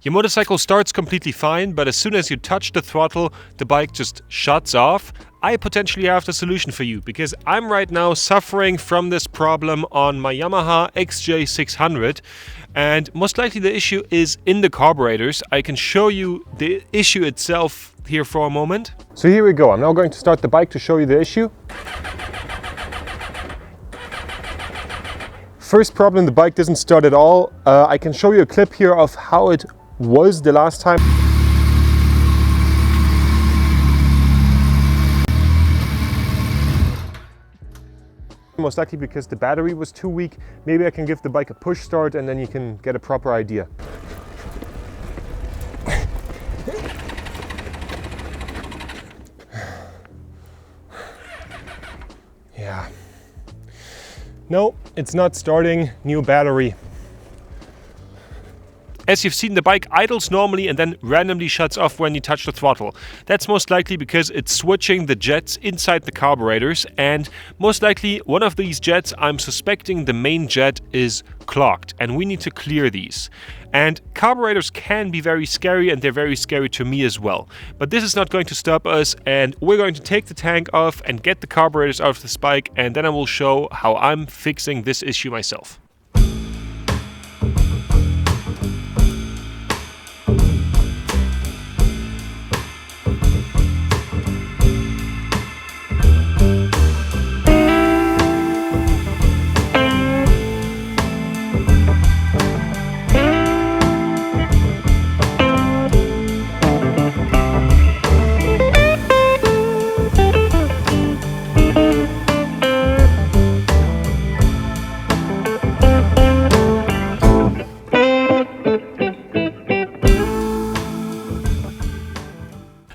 Your motorcycle starts completely fine, but as soon as you touch the throttle, the bike just shuts off. I potentially have the solution for you, because I'm right now suffering from this problem on my Yamaha XJ600, and most likely the issue is in the carburetors. I can show you the issue itself here for a moment. So here we go. I'm now going to start the bike to show you the issue. First problem, the bike doesn't start at all. I can show you a clip here of how it was the last time. Most likely because the battery was too weak. Maybe I can give the bike a push start and then you can get a proper idea. Yeah. No, it's not starting. New battery. As you've seen, the bike idles normally and then randomly shuts off when you touch the throttle. That's most likely because it's switching the jets inside the carburetors, and most likely one of these jets, I'm suspecting the main jet, is clogged and we need to clear these. And carburetors can be very scary, and they're very scary to me as well. But this is not going to stop us, and we're going to take the tank off and get the carburetors out of this bike, and then I will show how I'm fixing this issue myself.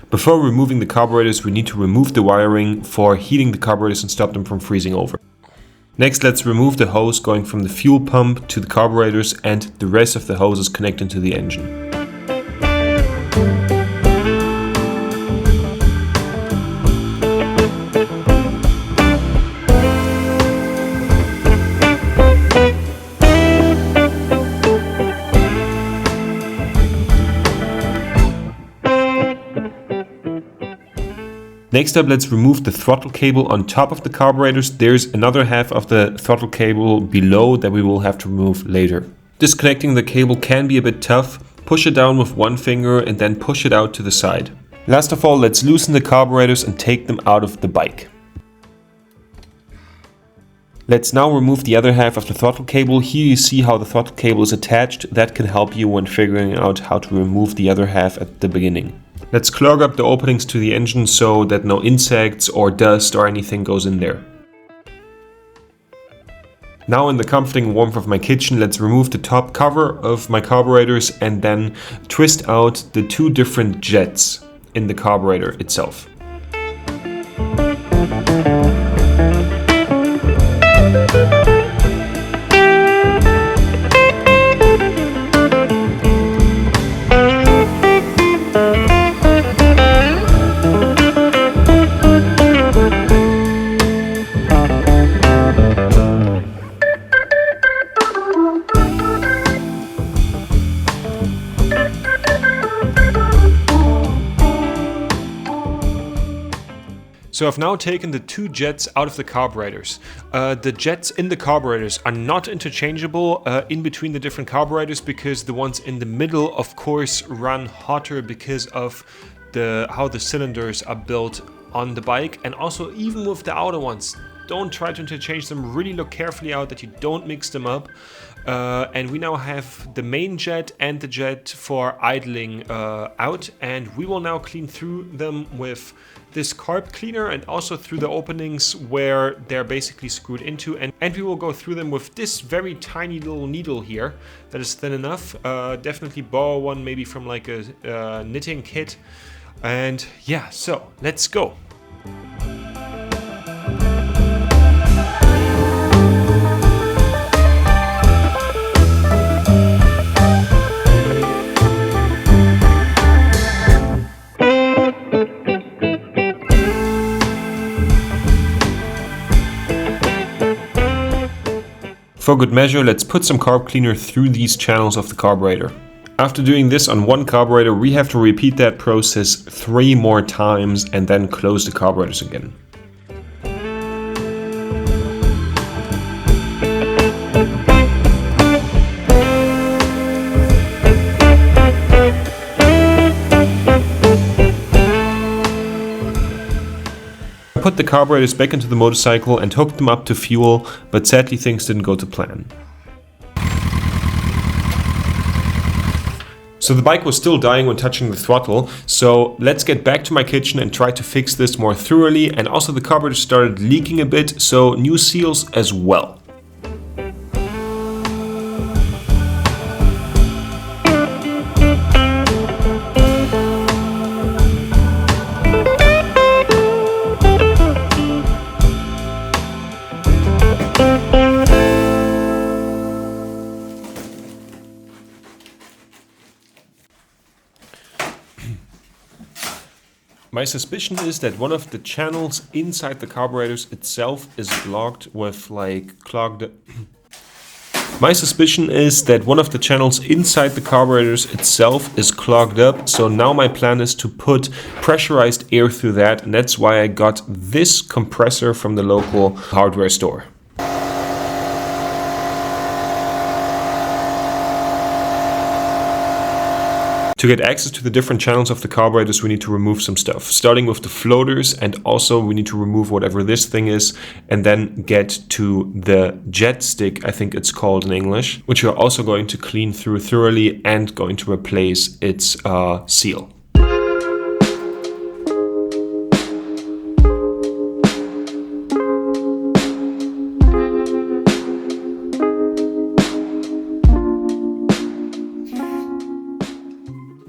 Before removing the carburetors, we need to remove the wiring for heating the carburetors and stop them from freezing over. Next, let's remove the hose going from the fuel pump to the carburetors and the rest of the hoses connecting to the engine. Next up, let's remove the throttle cable on top of the carburetors. There's another half of the throttle cable below that we will have to remove later. Disconnecting the cable can be a bit tough. Push it down with one finger and then push it out to the side. Last of all, let's loosen the carburetors and take them out of the bike. Let's now remove the other half of the throttle cable. Here you see how the throttle cable is attached. That can help you when figuring out how to remove the other half at the beginning. Let's clog up the openings to the engine so that no insects or dust or anything goes in there. Now, in the comforting warmth of my kitchen, let's remove the top cover of my carburetors and then twist out the two different jets in the carburetor itself. So I've now taken the two jets out of the carburetors. The jets in the carburetors are not interchangeable in between the different carburetors, because the ones in the middle, of course, run hotter because of how the cylinders are built on the bike. And also, even with the outer ones, don't try to interchange them. Really look carefully out that you don't mix them up. And we now have the main jet and the jet for idling out, and we will now clean through them with this carb cleaner and also through the openings where they're basically screwed into, and we will go through them with this very tiny little needle here that is thin enough. Definitely borrow one maybe from like a knitting kit. And yeah, so let's go. For good measure, let's put some carb cleaner through these channels of the carburetor. After doing this on one carburetor, we have to repeat that process 3 more times and then close the carburetors again. I put the carburetors back into the motorcycle and hooked them up to fuel, but sadly things didn't go to plan. So the bike was still dying when touching the throttle, so let's get back to my kitchen and try to fix this more thoroughly. And also the carburetor started leaking a bit, so new seals as well. My suspicion is that one of the channels inside the carburetors itself is blocked with like clogged... My suspicion is that one of the channels inside the carburetors itself is clogged up, so now my plan is to put pressurized air through that, and that's why I got this compressor from the local hardware store. To get access to the different channels of the carburetors, we need to remove some stuff, starting with the floaters, and also we need to remove whatever this thing is, and then get to the jet stick, I think it's called in English, which we're also going to clean through thoroughly and going to replace its seal.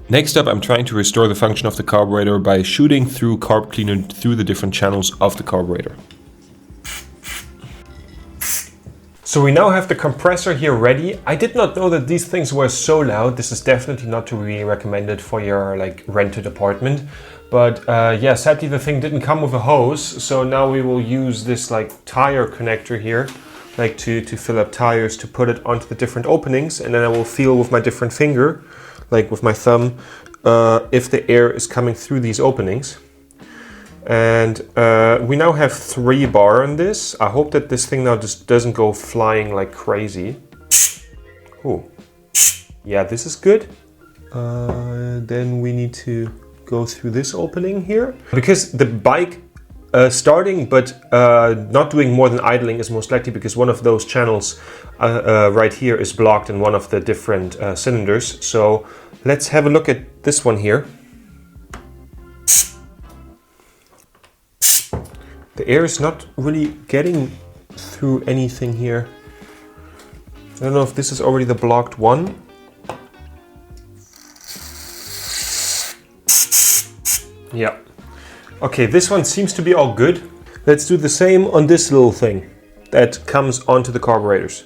Next up, I'm trying to restore the function of the carburetor by shooting through carb cleaner through the different channels of the carburetor. So we now have the compressor here ready. I did not know that these things were so loud. This is definitely not to be recommended for your like rented apartment. But yeah, sadly the thing didn't come with a hose. So now we will use this like tire connector here, like to fill up tires, to put it onto the different openings. And then I will feel with my different finger, like with my thumb, if the air is coming through these openings. And we now have 3 bar on this. I hope that this thing now just doesn't go flying like crazy. Ooh. Yeah, this is good. Then we need to go through this opening here. Because the bike starting but not doing more than idling is most likely because one of those channels right here is blocked in one of the different cylinders. So let's have a look at this one here. The air is not really getting through anything here. I don't know if this is already the blocked one. Yeah. Okay, this one seems to be all good. Let's do the same on this little thing that comes onto the carburetors.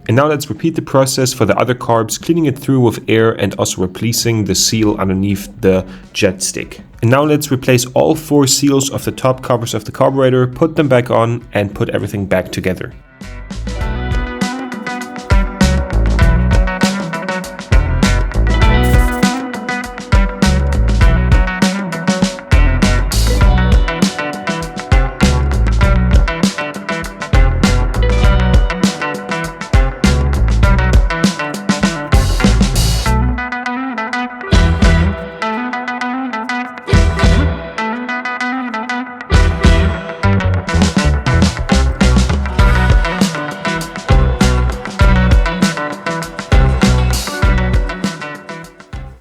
And now let's repeat the process for the other carbs, cleaning it through with air and also replacing the seal underneath the jet stick. And now let's replace all 4 seals of the top covers of the carburetor, put them back on and put everything back together.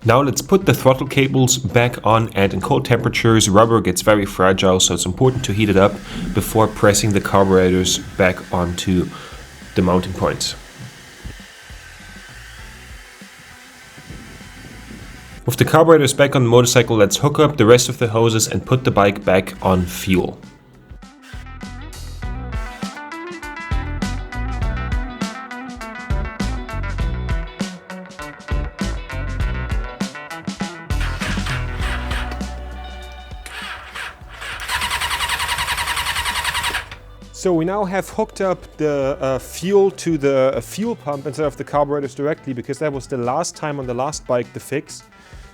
Now let's put the throttle cables back on, and in cold temperatures rubber gets very fragile, so it's important to heat it up before pressing the carburetors back onto the mounting points. With the carburetors back on the motorcycle, let's hook up the rest of the hoses and put the bike back on fuel. So we now have hooked up the fuel to the fuel pump instead of the carburetors directly, because that was the last time on the last bike to fix.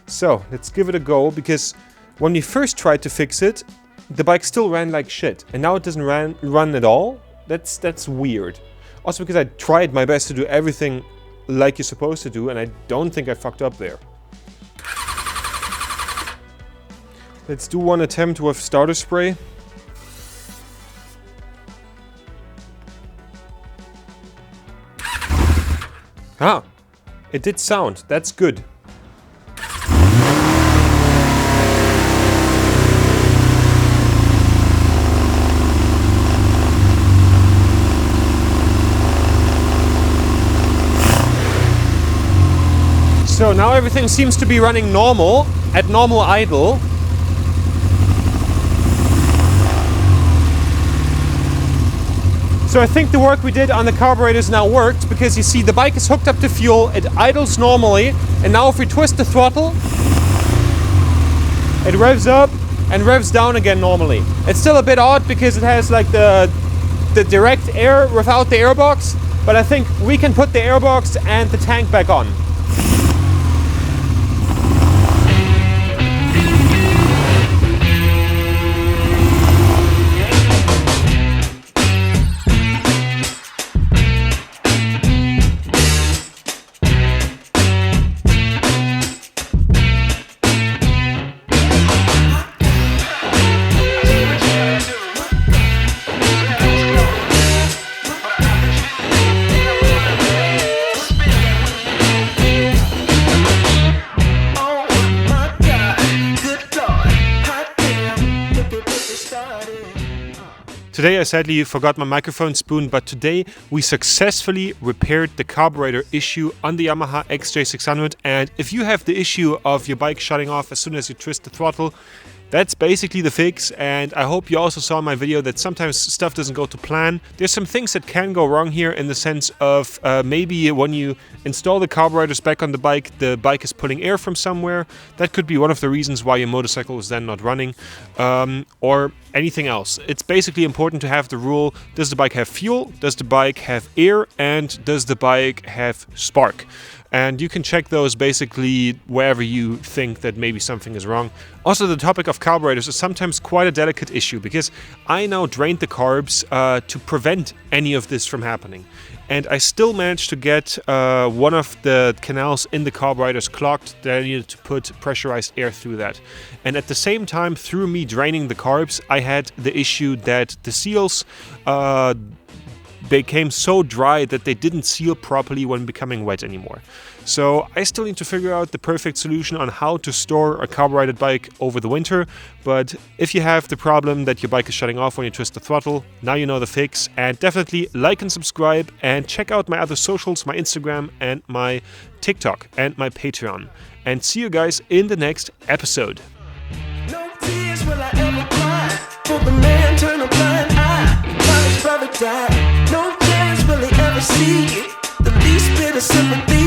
So let's give it a go, because when we first tried to fix it, the bike still ran like shit, and now it doesn't run at all. That's weird. Also because I tried my best to do everything like you're supposed to do, and I don't think I fucked up there. Let's do one attempt with starter spray. Ah, it did sound. That's good. So now everything seems to be running normal, at normal idle. So I think the work we did on the carburetors now worked, because you see the bike is hooked up to fuel, it idles normally, and now if we twist the throttle, it revs up and revs down again normally. It's still a bit odd because it has like the direct air without the airbox, but I think we can put the airbox and the tank back on. Today I sadly forgot my microphone spoon, but today we successfully repaired the carburetor issue on the Yamaha XJ600, and if you have the issue of your bike shutting off as soon as you twist the throttle, that's basically the fix. And I hope you also saw in my video that sometimes stuff doesn't go to plan. There's some things that can go wrong here, in the sense of maybe when you install the carburetors back on the bike is pulling air from somewhere. That could be one of the reasons why your motorcycle is then not running, or anything else. It's basically important to have the rule: does the bike have fuel, does the bike have air, and does the bike have spark? And you can check those basically wherever you think that maybe something is wrong. Also, the topic of carburetors is sometimes quite a delicate issue, because I now drained the carbs to prevent any of this from happening. And I still managed to get one of the canals in the carburetors clogged, that I needed to put pressurized air through that. And at the same time, through me draining the carbs, I had the issue that the seals became so dry that they didn't seal properly when becoming wet anymore. So I still need to figure out the perfect solution on how to store a carbureted bike over the winter. But if you have the problem that your bike is shutting off when you twist the throttle, now you know the fix. And definitely like and subscribe, and check out my other socials, my Instagram and my TikTok and my Patreon. And see you guys in the next episode. No tears will I ever cry for the man turn a blind eye while his brother died. No chance will he ever see the least bit of sympathy.